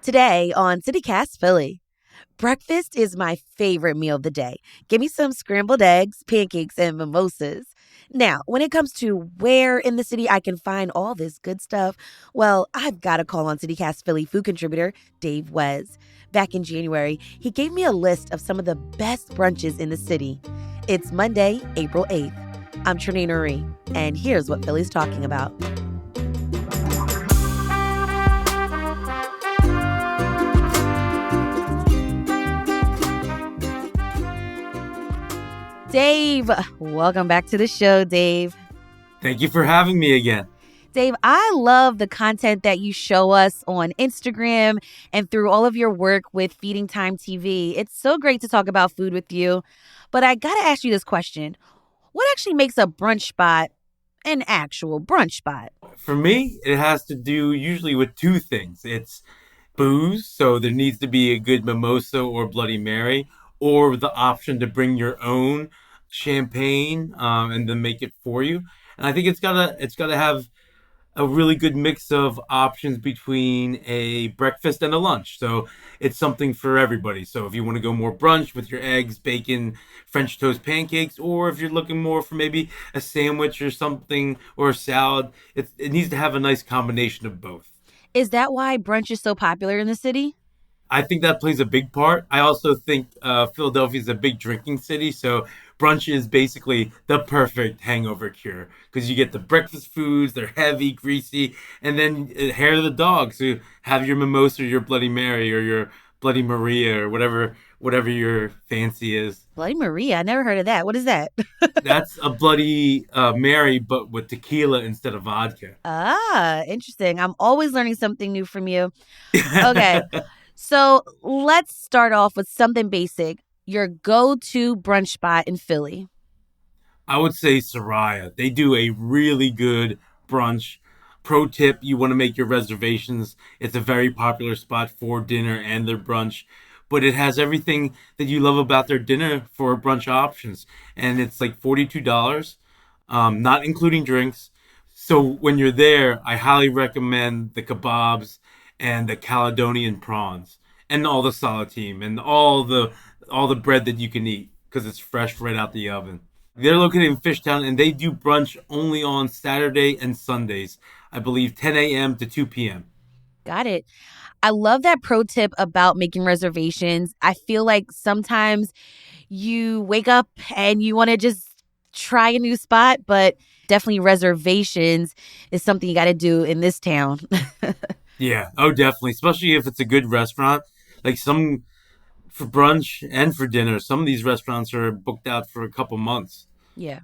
Today on CityCast Philly, breakfast is my favorite meal of the day. Give me some scrambled eggs, pancakes, and mimosas. Now, when it comes to where in the city I can find all this good stuff, well, I've got to call on CityCast Philly food contributor Dave Wez. Back in January, he gave me a list of some of the best brunches in the city. It's Monday, April 8th. I'm Trinity Marie, and here's what Philly's talking about. Dave, welcome back to the show, Dave. Thank you for having me again. Dave, I love the content that you show us on Instagram and through all of your work with Feeding Time TV. It's so great to talk about food with you. But I got to ask you this question. What actually makes a brunch spot an actual brunch spot? For me, it has to do usually with two things. It's booze, so there needs to be a good mimosa or Bloody Mary, or the option to bring your own champagne and then make it for you. And I think it's gotta have a really good mix of options between a breakfast and a lunch. So it's something for everybody. So if you want to go more brunch with your eggs, bacon, French toast pancakes, or if you're looking more for maybe a sandwich or something or a salad, it needs to have a nice combination of both. Is that why brunch is so popular in the city? I think that plays a big part. I also think Philadelphia is a big drinking city, so brunch is basically the perfect hangover cure because you get the breakfast foods, they're heavy, greasy, and then hair of the dog. So you have your mimosa, or your Bloody Mary, or your Bloody Maria, or whatever your fancy is. Bloody Maria. I never heard of that. What is that? That's a Bloody Mary, but with tequila instead of vodka. Interesting. I'm always learning something new from you. Okay. So let's start off with something basic. Your go-to brunch spot in Philly. I would say Soraya. They do a really good brunch. Pro tip, you want to make your reservations. It's a very popular spot for dinner and their brunch, but it has everything that you love about their dinner for brunch options. And it's like $42, not including drinks. So when you're there, I highly recommend the kebabs and the Caledonian prawns and all the saltine and all the bread that you can eat because it's fresh right out the oven. They're located in Fishtown and they do brunch only on Saturday and Sundays. I believe 10 a.m. to 2 p.m. Got it. I love that pro tip about making reservations. I feel like sometimes you wake up and you want to just try a new spot, but definitely reservations is something you got to do in this town. Yeah, oh, definitely. Especially if it's a good restaurant. Like some for brunch and for dinner, some of these restaurants are booked out for a couple months. Yeah.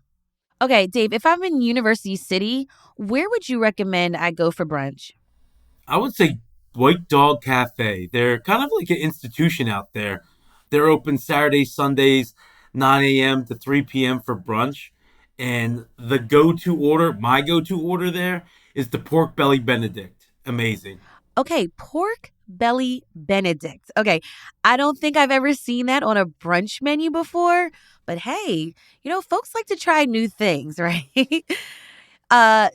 Okay, Dave, if I'm in University City, where would you recommend I go for brunch? I would say White Dog Cafe. They're kind of like an institution out there. They're open Saturdays, Sundays, 9 a.m. to 3 p.m. for brunch. And my go to order there is the pork belly Benedict. Amazing. Okay, pork belly Benedict. Okay, I don't think I've ever seen that on a brunch menu before, but hey, folks like to try new things, right?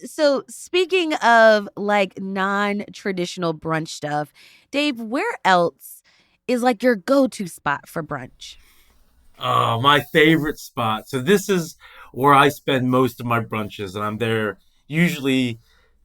So speaking of like non-traditional brunch stuff, Dave, where else is like your go-to spot for brunch? Oh, my favorite spot. So this is where I spend most of my brunches, and I'm there usually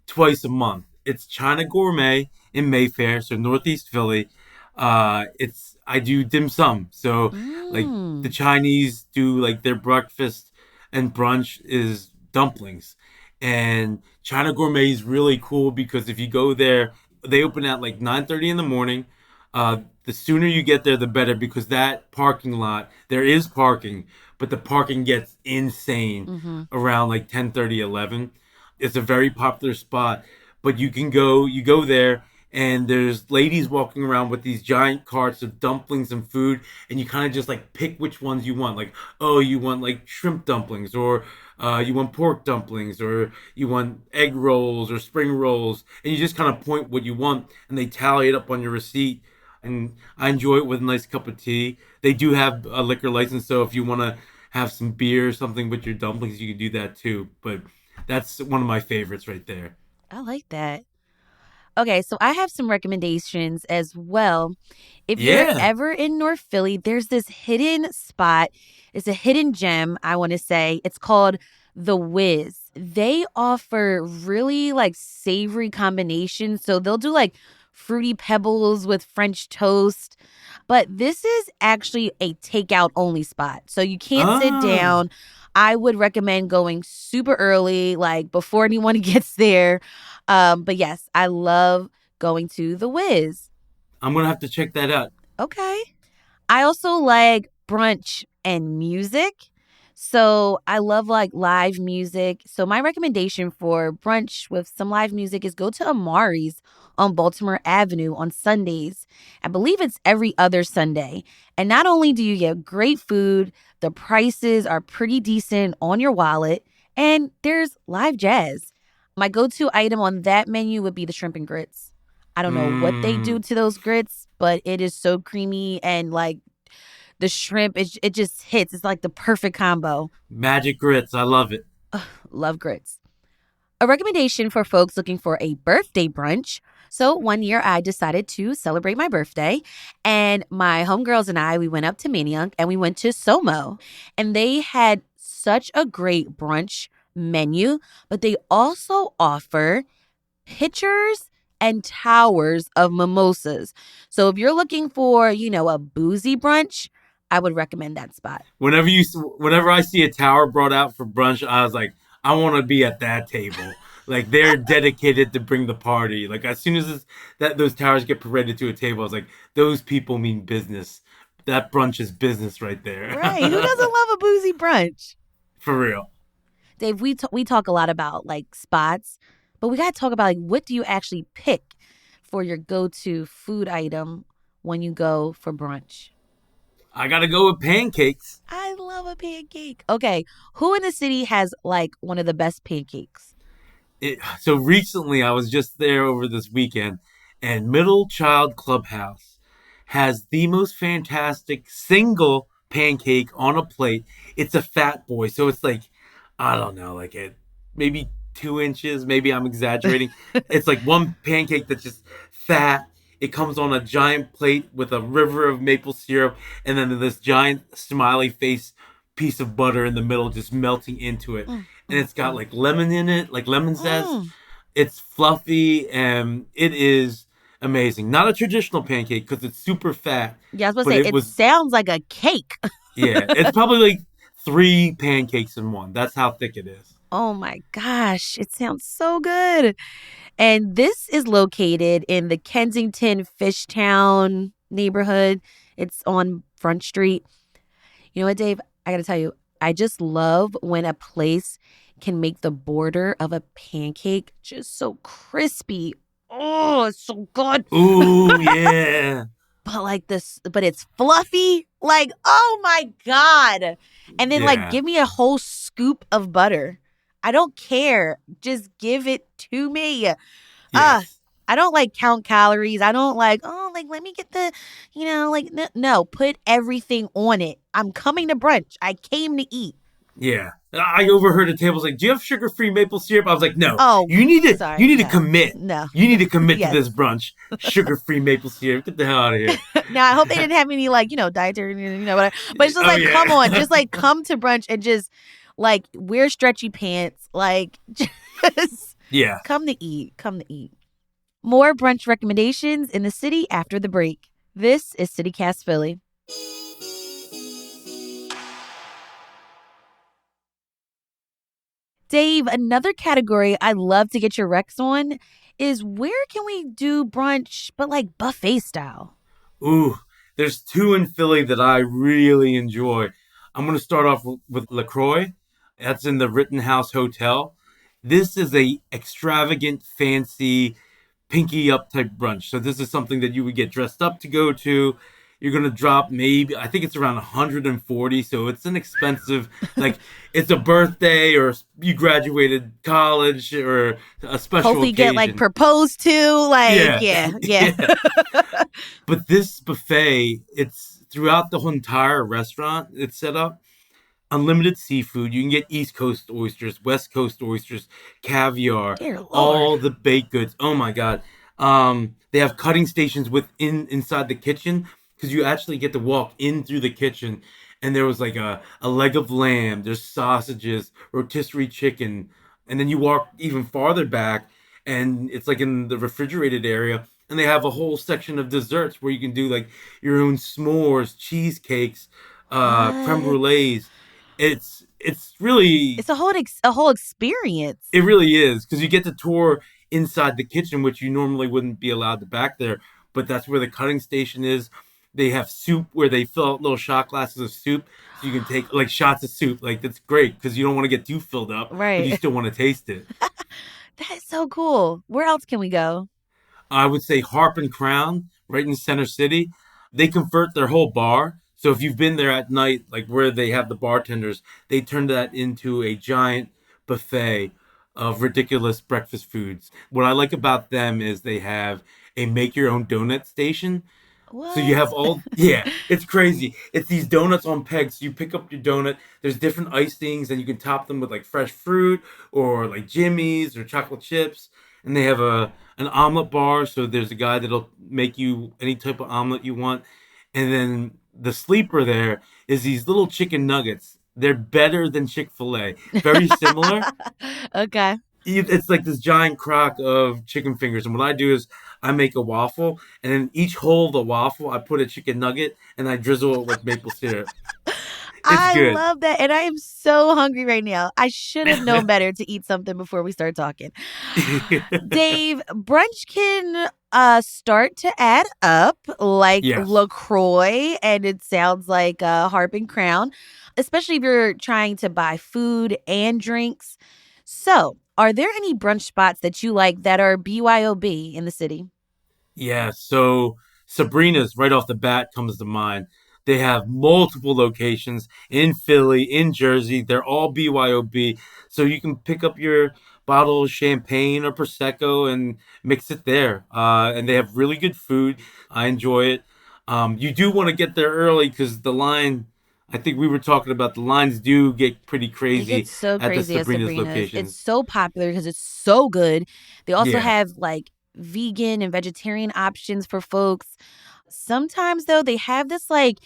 twice a month. It's China Gourmet in Mayfair, so Northeast Philly. It's I do dim sum, so like the Mm. Chinese do like their breakfast and brunch is dumplings, and China Gourmet is really cool because if you go there, they open at like 9:30 in the morning. The sooner you get there, the better because that parking lot there is parking, but the parking gets insane Mm-hmm. around like 10:30, 11. It's a very popular spot, but you go there and there's ladies walking around with these giant carts of dumplings and food and you kind of just like pick which ones you want. Like, oh, you want like shrimp dumplings or you want pork dumplings or you want egg rolls or spring rolls and you just kind of point what you want and they tally it up on your receipt and I enjoy it with a nice cup of tea. They do have a liquor license, so if you want to have some beer or something with your dumplings, you can do that too. But that's one of my favorites right there. I like that. Okay, so I have some recommendations as well. If you're Yeah. ever in North Philly, there's this hidden spot. It's a hidden gem, I want to say. It's called The Wiz. They offer really like savory combinations. So they'll do like fruity pebbles with French toast. But this is actually a takeout only spot. So you can't sit Ah, down. I would recommend going super early, like before anyone gets there. But yes, I love going to The Wiz. I'm gonna have to check that out. Okay. I also like brunch and music. So I love like live music. So my recommendation for brunch with some live music is go to Amari's on Baltimore Avenue on Sundays. I believe it's every other Sunday. And not only do you get great food, the prices are pretty decent on your wallet, and there's live jazz. My go-to item on that menu would be the shrimp and grits. I don't know what they do Mmm. to those grits, but it is so creamy and like the shrimp, it just hits. It's like the perfect combo. Magic grits. I love it. Ugh, love grits. A recommendation for folks looking for a birthday brunch. So one year I decided to celebrate my birthday, and my homegirls and I, we went up to Manayunk and we went to Somo, and they had such a great brunch menu, but they also offer pitchers and towers of mimosas. So if you're looking for, a boozy brunch, I would recommend that spot. Whenever I see a tower brought out for brunch, I was like, I want to be at that table. Like they're dedicated to bring the party. Like as soon as that those towers get paraded to a table, I was like, those people mean business. That brunch is business right there. Right. Who doesn't love a boozy brunch? For real. Dave, we talk a lot about like spots, but we got to talk about like what do you actually pick for your go-to food item when you go for brunch? I gotta go with pancakes. I love a pancake. Okay, who in the city has like one of the best pancakes? So recently, I was just there over this weekend, and Middle Child Clubhouse has the most fantastic single pancake on a plate. It's a fat boy, so it's like I don't know, like maybe 2 inches. Maybe I'm exaggerating. It's like one pancake that's just fat. It comes on a giant plate with a river of maple syrup, and then this giant smiley face piece of butter in the middle, just melting into it, Mm, and mm, it's got mm, like lemon in it, like lemon zest. mm. It's fluffy and it is amazing. Not a traditional pancake because it's super fat, Yeah, I was supposed but to say it it was sounds like a cake. yeah. It's probably like 3 pancakes in one. That's how thick it is. Oh my gosh, it sounds so good. And this is located in the Kensington Fishtown neighborhood. It's on Front Street. You know what, Dave? I got to tell you, I just love when a place can make the border of a pancake just so crispy. Oh, it's so good. Ooh yeah, But like this, but it's fluffy. Like, oh my God. And then like yeah, give me a whole scoop of butter. I don't care. Just give it to me. Ah, yes, I don't like count calories. I don't like, oh, like let me get the, like no, put everything on it. I'm coming to brunch. I came to eat. yeah. I overheard the tables like, "Do you have sugar-free maple syrup?" I was like, "No, Oh, you sorry. need to No. commit. No. You need to commit to Yes. this brunch. Sugar-free maple syrup. Get the hell out of here." Now I hope they didn't have any like, dietary, whatever. But it's just Oh like, come on, yeah, just like come to brunch and just like wear stretchy pants. Like just yeah. come to eat. Come to eat. More brunch recommendations in the city after the break. This is CityCast Philly. Dave, another category I love to get your recs on is where can we do brunch, but like buffet style? Ooh, there's two in Philly that I really enjoy. I'm going to start off with LaCroix. That's in the Rittenhouse Hotel. This is a extravagant, fancy, pinky up type brunch. So this is something that you would get dressed up to go to. You're gonna drop maybe I think it's around 140. So it's an expensive like it's a birthday or you graduated college or a special Hopefully get like occasion. proposed to. Like, Yeah, yeah, yeah. yeah. But this buffet, it's throughout the whole entire restaurant. It's set up unlimited seafood. You can get East Coast oysters, West Coast oysters, caviar, Dear Lord. all the baked goods. Oh my God. They have cutting stations within inside the kitchen because you actually get to walk in through the kitchen. And there was like a leg of lamb, there's sausages, rotisserie chicken, and then you walk even farther back, and it's like in the refrigerated area, and they have a whole section of desserts where you can do like your own s'mores, cheesecakes, creme What? brulees. It's really It's a whole experience. it really is because you get to tour inside the kitchen, which you normally wouldn't be allowed to back there. But that's where the cutting station is. They have soup where they fill out little shot glasses of soup, so you can take like shots of soup. Like that's great because you don't want to get too filled up, but you Right. still want to taste it. That is so cool. Where else can we go? I would say Harp and Crown, right in Center City. They convert their whole bar. So if you've been there at night, like where they have the bartenders, they turn that into a giant buffet of ridiculous breakfast foods. What I like about them is they have a make your own donut station. So you What? have all, yeah, it's crazy. It's these donuts on pegs. So you pick up your donut. There's different icings, and you can top them with like fresh fruit or like jimmies or chocolate chips. And they have a an omelet bar. So there's a guy that'll make you any type of omelet you want. And then the sleeper there is these little chicken nuggets. They're better than Chick-fil-A. Very similar. Okay. It's like this giant crock of chicken fingers. And what I do is I make a waffle, and in each hole of the waffle, I put a chicken nugget, and I drizzle it with maple syrup. It's I good. love that. And I am so hungry right now. I should have known better to eat something before we start talking. Dave, brunch can start to add up like Yes. LaCroix, and it sounds like Harp and Crown, especially if you're trying to buy food and drinks. So, are there any brunch spots that you like that are BYOB in the city? Yeah, so Sabrina's right off the bat comes to mind. They have multiple locations in Philly, in Jersey. They're all BYOB. So you can pick up your bottle of champagne or Prosecco and mix it there. And they have really good food. I enjoy it. You do want to get there early because the line, I think we were talking about the lines do get pretty It gets crazy so at the crazy at Sabrina's Sabrina's. It's locations. so popular because it's so good. They also Yeah, have like vegan and vegetarian options for folks. Sometimes though, they have this like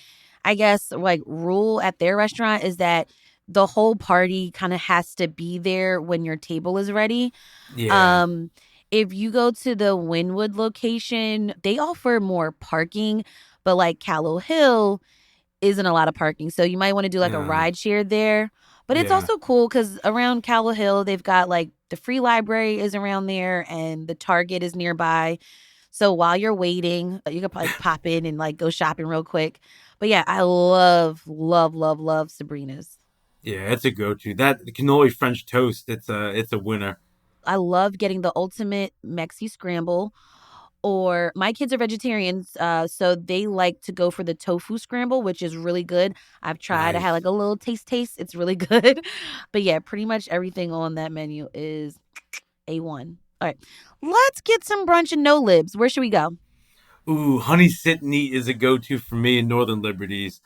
I guess like rule at their restaurant is that the whole party kind of has to be there when your table is ready. yeah, Um if you go to the Wynwood location, they offer more parking, but like Callow Hill isn't a lot of parking. So you might want to do like a yeah, ride share there. But it's yeah. also cool because around Callow Hill, they've got like the free library is around there and the Target is nearby. So while you're waiting, you could like pop in and like go shopping real quick. But yeah, I love, love, love, love Sabrina's. Yeah, it's a go-to. That cannoli French toast, it's a winner. I love getting the ultimate Mexi scramble. Or my kids are vegetarians, so they like to go for the tofu scramble, which is really good. I've tried. I had like Nice. a little taste. It's really good. But yeah, pretty much everything on that menu is A1. All right, let's get some brunch and no libs. Where should we go? Ooh, honey sit and eat is a go-to for me in Northern Liberties.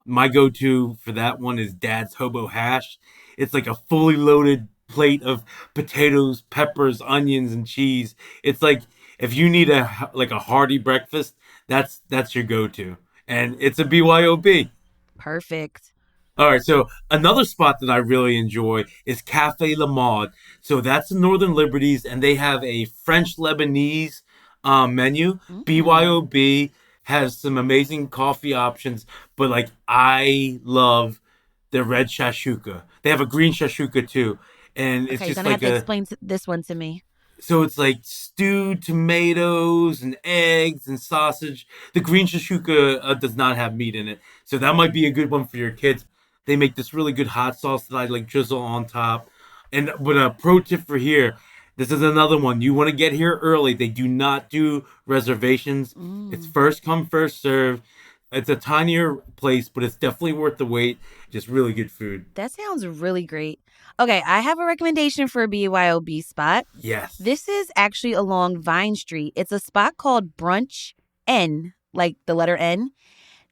My go-to for that one is Dad's Hobo Hash. It's like a fully loaded plate of potatoes, peppers, onions, and cheese. It's like if you need a hearty breakfast, that's your go-to. And it's a BYOB. Perfect. All right, so another spot that I really enjoy is Cafe La Mode. So that's in Northern Liberties, and they have a French Lebanese menu. Mm. BYOB has some amazing coffee options, but like I love the red shashuka. They have a green shashuka too, and it's Okay, you're just gonna have like to a explain this one to me. so it's like stewed tomatoes and eggs and sausage. The green shashuka does not have meat in it, so that might be a good one for your kids. They make this really good hot sauce that I like drizzle on top. And but a pro tip for here, this is another one. You want to get here early. They do not do reservations. It's Mm. first come first serve. It's a tinier place, but it's definitely worth the wait. Just really good food. That sounds really great. Okay, I have a recommendation for a BYOB spot. Yes. This is actually along Vine Street. It's a spot called Brunch N, like the letter N.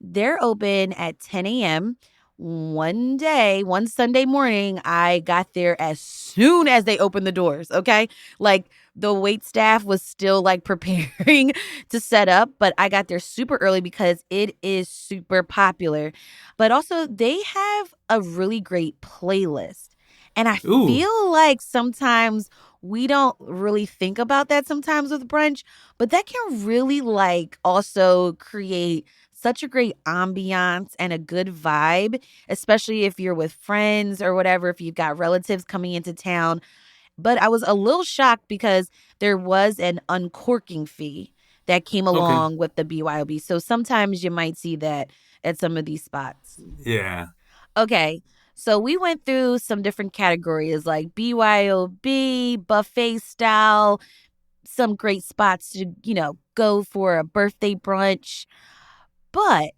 They're open at 10 a.m. One day, one Sunday morning, I got there as soon as they opened the doors. Okay. Like The wait staff was still like preparing to set up, but I got there super early because it is super popular. But also, they have a really great playlist. And I Ooh, feel like sometimes we don't really think about that sometimes with brunch, but that can really like also create such a great ambiance and a good vibe, especially if you're with friends or whatever, if you've got relatives coming into town. But I was a little shocked because there was an uncorking fee that came okay. along with the BYOB. So sometimes you might see that at some of these spots. Yeah. Okay. So we went through some different categories like BYOB, buffet style, some great spots to, go for a birthday brunch. But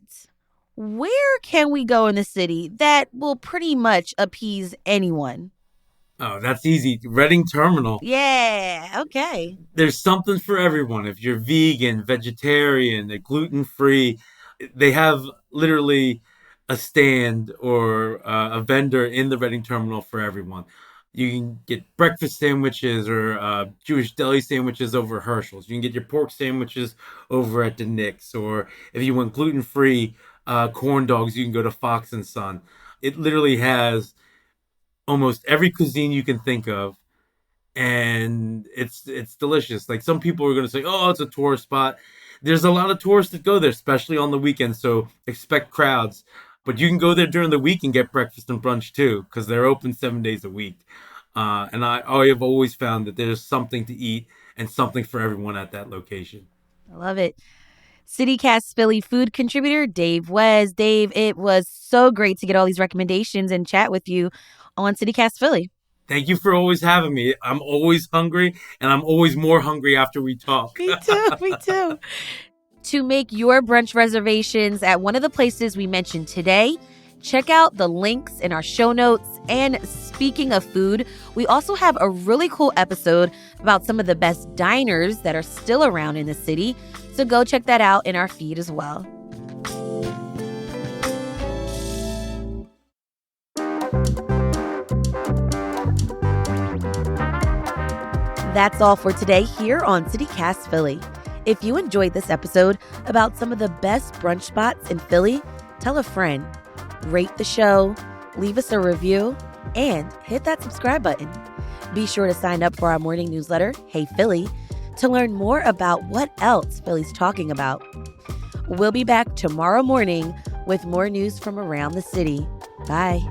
where can we go in the city that will pretty much appease anyone? Oh, that's easy. Reading Terminal. Yeah. Okay. There's something for everyone. If you're vegan, vegetarian, gluten free, they have literally a stand or a vendor in the Reading Terminal for everyone. You can get breakfast sandwiches or Jewish deli sandwiches over Herschel's. You can get your pork sandwiches over at the Nick's, or if you want gluten free corn dogs, you can go to Fox and Son. It literally has almost every cuisine you can think of, and it's delicious. Like, some people are going to say, "Oh, it's a tourist spot." There's a lot of tourists that go there, especially on the weekends, so expect crowds. But you can go there during the week and get breakfast and brunch too, because they're open 7 days a week. And I have always found that there's something to eat and something for everyone at that location. I love it. CityCast Philly food contributor Dave Wes. Dave, it was so great to get all these recommendations and chat with you on CityCast Philly. Thank you for always having me. I'm always hungry, and I'm always more hungry after we talk. Me too. Me too. To make your brunch reservations at one of the places we mentioned today, check out the links in our show notes. And speaking of food, we also have a really cool episode about some of the best diners that are still around in the city. So go check that out in our feed as well. That's all for today here on CityCast Philly. If you enjoyed this episode about some of the best brunch spots in Philly, tell a friend, rate the show, leave us a review, and hit that subscribe button. Be sure to sign up for our morning newsletter, Hey Philly, to learn more about what else Philly's talking about. We'll be back tomorrow morning with more news from around the city. Bye.